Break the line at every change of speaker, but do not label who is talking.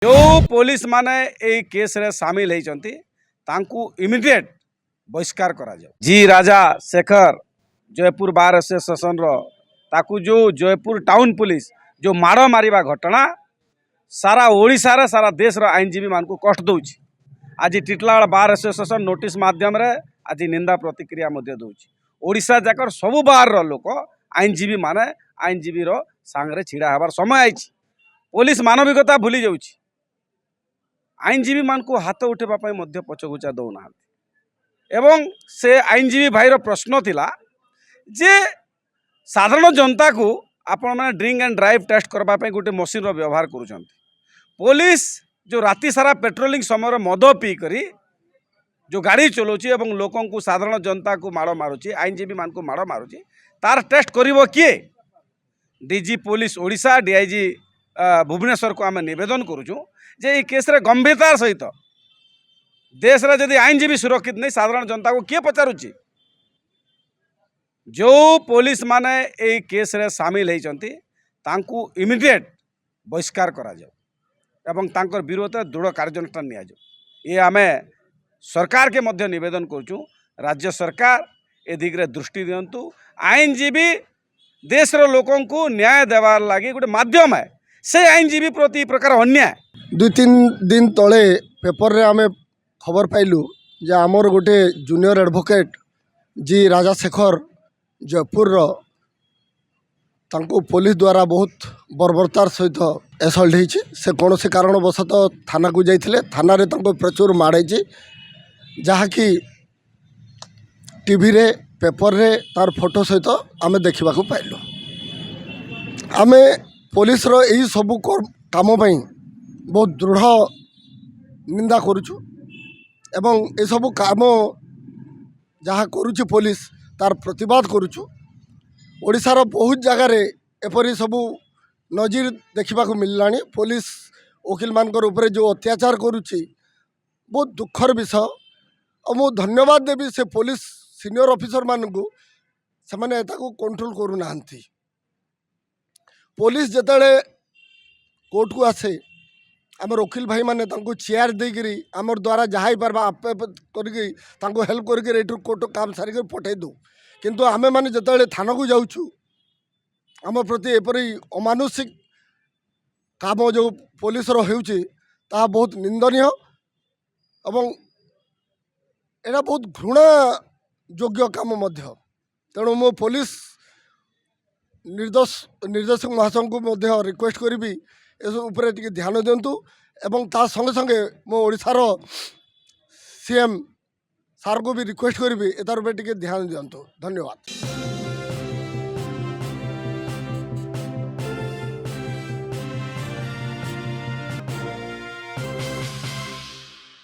जो पुलिस माने ए केस रे सामिल होती इमिडिएट बहिष्कार करा जाओ। जी राजा शेखर जयपुर बार एसोसिएशन ताकू जो जयपुर टाउन पुलिस जो माड़ मारिबा घटना सारा ओडिशा रे सारा देश रो आईनजीवी मान को कष्ट दउछि। आज टिटलागढ़ बार एसोसिएशन नोटिस माध्यम रे आज निंदा प्रतिक्रिया मध्य दउछि। ओडिशा जाकर सबु बार रो लोक आईनजीवी माने आईनजीवी रो सांगरे छिड़ा हबार समय आइछि। पुलिस मानविकता भूली जाउछि। आईनजीवी मान को हाथ उठेबा पई मध्य पछगुचा दउना एवं से आईनजीवी भाईर प्रश्न थिला जे साधारण जनता को आपण माने ड्रिंक एंड ड्राइव टेस्ट करबा पई गोटे मशीन रो व्यवहार करूछन। पुलिस जो राति सारा पेट्रोलिंग समय मद पी करी जो गाड़ी चलाउछि एवं लोकों को साधारण जनता को माड़ मारुछि, आईनजीवी मान को माड़ मारुछि, तार टेस्ट करिवो किए? DG police Odisha DIG Bhubaneswar को आम निवेदन करुचु जे ई केस रे गंभीरतार सहित देश रे जदि आईनजीवी सुरक्षित नहीं साधारण जनता को किए पचारुछि? जो पुलिस माने ए केस रे सामिल होती इमिडिएट बहिष्कार करा जाओ एवं तांकर विरोध दृढ़ कार्यानुष्ठान निया जाओ। ये आमे सरकार के मध्य निवेदन करुचु। राज्य सरकार ए दिगरे दृष्टि दियंतु। आईनजीवी देश रो लोकों को न्याय देवार लगी गोटे माध्यम है। से आईनजीवी प्रति प्रकार अन्याय
2-3 दिन तले पेपर रे आमे खबर पाइलु जे आमर गोटे जूनियर एडवोकेट जी राजा शेखर जयपुर तांको पुलिस द्वारा बहुत बर्बरतार सहित एसल्ट होती। से कौन से कारणवशतः थाना को जाइए। थाना रे तांको प्रचुर माड़ी जहाँकि टीवी रे पेपर रे तार फोटो सहित आमे देखा पाइलु। आमे पुलिस रो यही सबू काम बहुत दृढ़ निंदा करुचु एवं ए सबू काम जहाँ करुची पुलिस तार प्रतिवाद करुचु। ओडिशार बहुत जगार एपरी सबू नजीर देखा मिललानी। पुलिस वकिल मानकर ऊपर जो अत्याचार करुची बहुत दुखर विषय। और मु धन्यवाद देवी से पुलिस सीनियर ऑफिसर मानू से मैंने कंट्रोल करूना। पुलिस जिते कोर्ट को आसे आम वकिल भाई माने चेयर देकरी आमर द्वारा जहाँ पार्बा आपे करके हेल्प करके कोर्ट काम सारिक पठे दो। किंतु आमे माने जिते थाना को जाऊँ आम प्रति एपरी अमानुषिक काम जो पुलिस ता बहुत निंदनीय एवं एटा बहुत घृणा योग्य काम मध्य। तेणु मो पुलिस निर्देशक महाशय को रिक्वेस्ट करी उपर टिके ध्यान दिंतु एवं ता संगे संगे मो ओडिशार सीएम सार को भी रिक्वेस्ट करी एतार टिके ध्यान दिंतु। धन्यवाद।